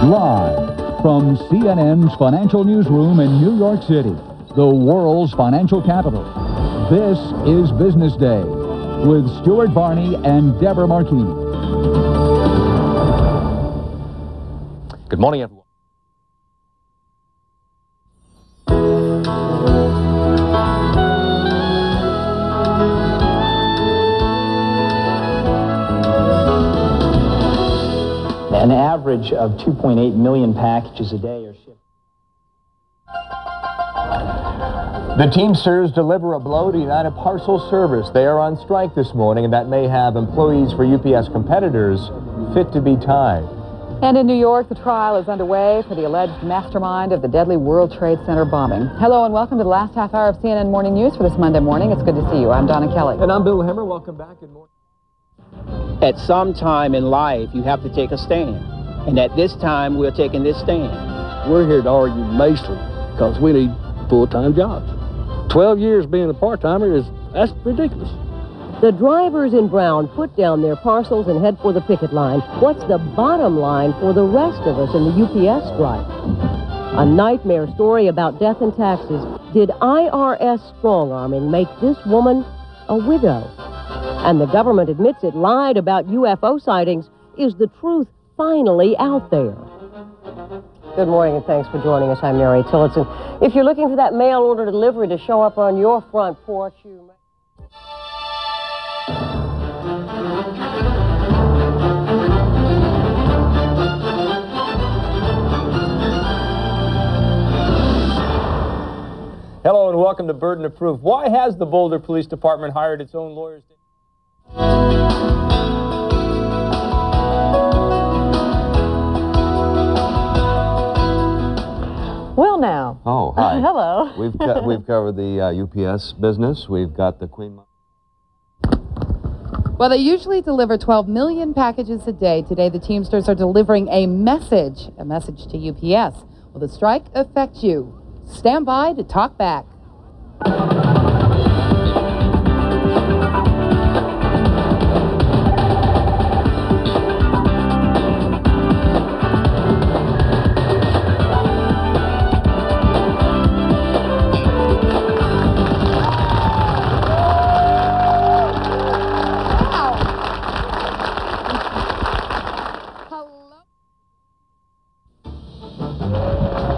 Live from CNN's financial newsroom in New York City, the world's financial capital. This is Business Day with Stuart Varney and Deborah Marchini. Good morning, everyone. An average of 2.8 million packages a day are shipped. The Teamsters deliver a blow to United Parcel Service. They are on strike this morning, and that may have employees for UPS competitors fit to be tied. And in New York, the trial is underway for the alleged mastermind of the deadly World Trade Center bombing. Hello and welcome to the last half hour of CNN Morning News for this Monday morning. It's good to see you. I'm Donna Kelly. And I'm Bill Hemmer. Welcome back. Good morning. At some time in life, you have to take a stand. And at this time, we're taking this stand. We're here to argue mostly because we need full-time jobs. 12 years being a part-timer that's ridiculous. The drivers in brown put down their parcels and head for the picket line. What's the bottom line for the rest of us in the UPS strike? A nightmare story about death and taxes. Did IRS strong-arming make this woman a widow? And the government admits it lied about UFO sightings. Is the truth finally out there? Good morning and thanks for joining us. I'm Mary Tillotson. If you're looking for that mail order delivery to show up on your front porch, you may... Hello and welcome to Burden of Proof. Why has the Boulder Police Department hired its own lawyers? Well, now. Oh, hi. Hello. We've covered the UPS business. We've got the Queen. Well, they usually deliver 12 million packages a day. Today, the Teamsters are delivering a message to UPS. Will the strike affect you? Stand by to talk back.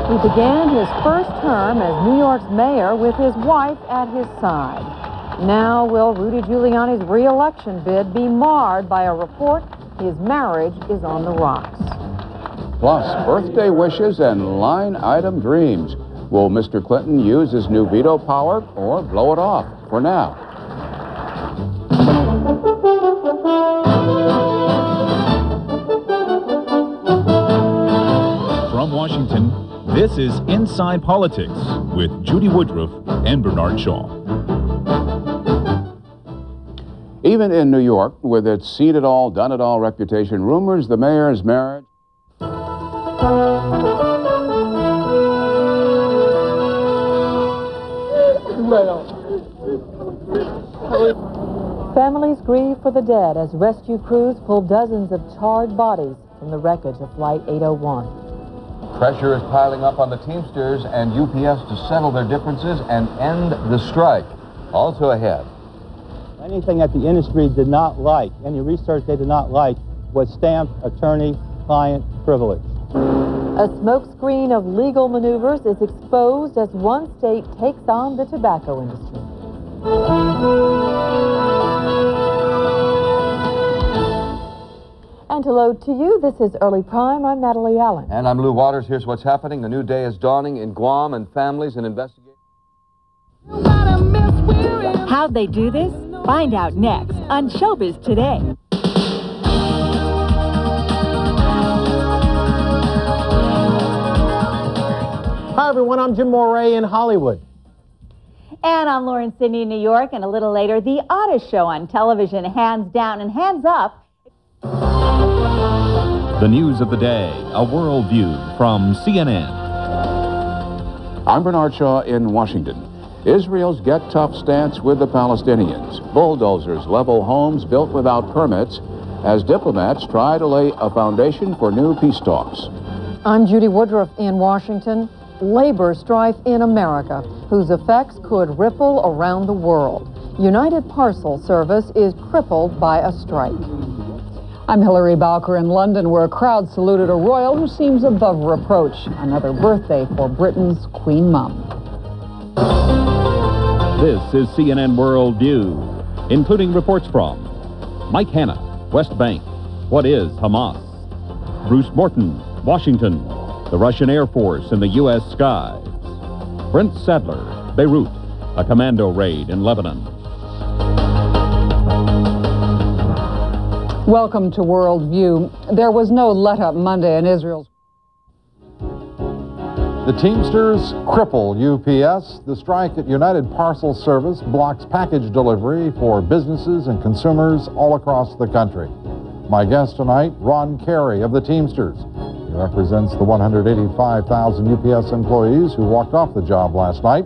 He began his first term as New York's mayor with his wife at his side. Now, will Rudy Giuliani's re-election bid be marred by a report his marriage is on the rocks? Plus, birthday wishes and line-item dreams. Will Mr. Clinton use his new veto power or blow it off? For now. From Washington, this is Inside Politics with Judy Woodruff and Bernard Shaw. Even in New York, with its seen-it-all, done-it-all reputation, rumors the mayor's marriage... Families grieve for the dead as rescue crews pull dozens of charred bodies from the wreckage of Flight 801. Pressure is piling up on the Teamsters and UPS to settle their differences and end the strike. Also ahead. Anything that the industry did not like, any research they did not like, was stamped attorney-client privilege. A smokescreen of legal maneuvers is exposed as one state takes on the tobacco industry. And to load to you, this is Early Prime. I'm Natalie Allen. And I'm Lou Waters. Here's what's happening. A new day is dawning in Guam, and families and investigators. How'd they do this? Find out next on Showbiz Today. Hi, everyone. I'm Jim Moray in Hollywood. And I'm Lauren Sidney in New York, and a little later, the oddest show on television, Hands Down and Hands Up. The news of the day, a world view from CNN. I'm Bernard Shaw in Washington. Israel's get-tough stance with the Palestinians. Bulldozers level homes built without permits as diplomats try to lay a foundation for new peace talks. I'm Judy Woodruff in Washington. Labor strife in America, whose effects could ripple around the world. United Parcel Service is crippled by a strike. I'm Hilary Bowker in London, where a crowd saluted a royal who seems above reproach. Another birthday for Britain's Queen Mum. This is CNN World View, including reports from Mike Hanna, West Bank. What is Hamas? Bruce Morton, Washington. The Russian Air Force in the U.S. skies. Brent Sadler, Beirut. A commando raid in Lebanon. Welcome to World View. There was no let-up Monday in Israel's. The Teamsters cripple UPS. The strike at United Parcel Service blocks package delivery for businesses and consumers all across the country. My guest tonight, Ron Carey of the Teamsters. He represents the 185,000 UPS employees who walked off the job last night.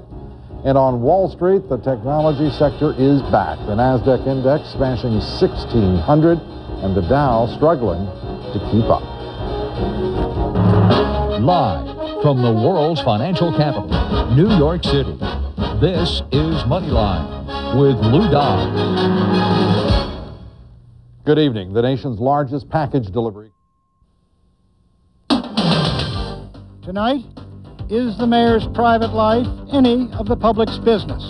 And on Wall Street, the technology sector is back. The NASDAQ index smashing 1,600 and the Dow struggling to keep up. Live from the world's financial capital, New York City, this is Moneyline with Lou Dobbs. Good evening. The nation's largest package delivery. Tonight, is the mayor's private life any of the public's business?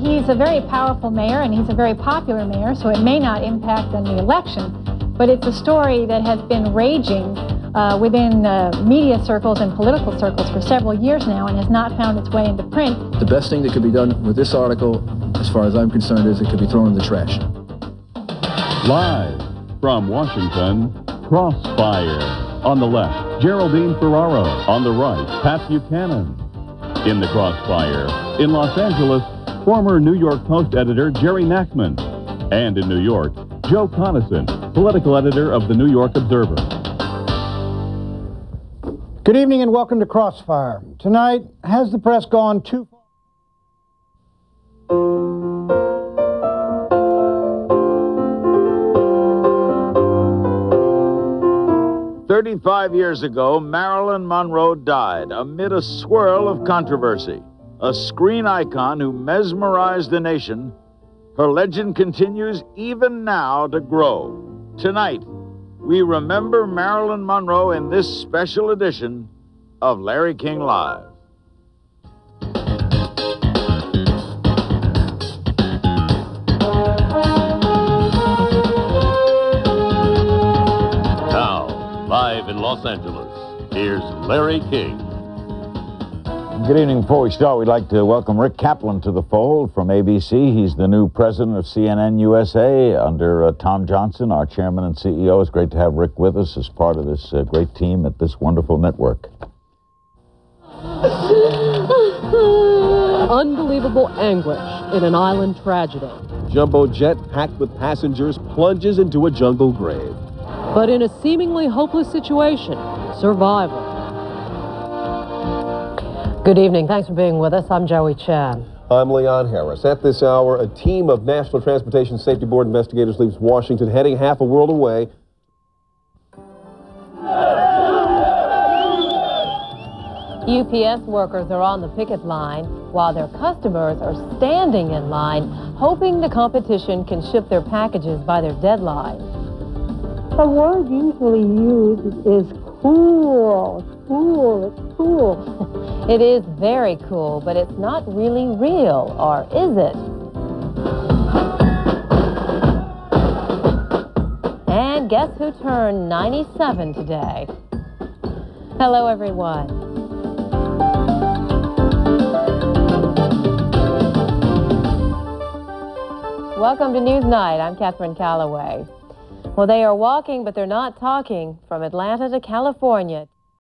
He's a very powerful mayor, and he's a very popular mayor, so it may not impact on the election, but it's a story that has been raging within media circles and political circles for several years now and has not found its way into print. The best thing that could be done with this article, as far as I'm concerned, is it could be thrown in the trash. Live from Washington, Crossfire. On the left, Geraldine Ferraro. On the right, Pat Buchanan. In the Crossfire, in Los Angeles, former New York Post editor Jerry Nachman. And in New York, Joe Conason, political editor of the New York Observer. Good evening and welcome to Crossfire. Tonight, has the press gone too far? 35 years ago, Marilyn Monroe died amid a swirl of controversy. A screen icon who mesmerized the nation, her legend continues even now to grow. Tonight, we remember Marilyn Monroe in this special edition of Larry King Live. Live in Los Angeles, here's Larry King. Good evening. Before we start, we'd like to welcome Rick Kaplan to the fold from ABC. He's the new president of CNN USA under Tom Johnson, our chairman and CEO. It's great to have Rick with us as part of this great team at this wonderful network. Unbelievable anguish in an island tragedy. Jumbo jet packed with passengers plunges into a jungle grave. But in a seemingly hopeless situation, survival. Good evening. Thanks for being with us. I'm Joey Chan. I'm Leon Harris. At this hour, a team of National Transportation Safety Board investigators leaves Washington, heading half a world away. UPS workers are on the picket line while their customers are standing in line, hoping the competition can ship their packages by their deadline. The word usually used is cool. Cool, it's cool. It is very cool, but it's not really real, or is it? And guess who turned 97 today? Hello, everyone. Welcome to Newsnight. I'm Catherine Calloway. Well, they are walking, but they're not talking, from Atlanta to California.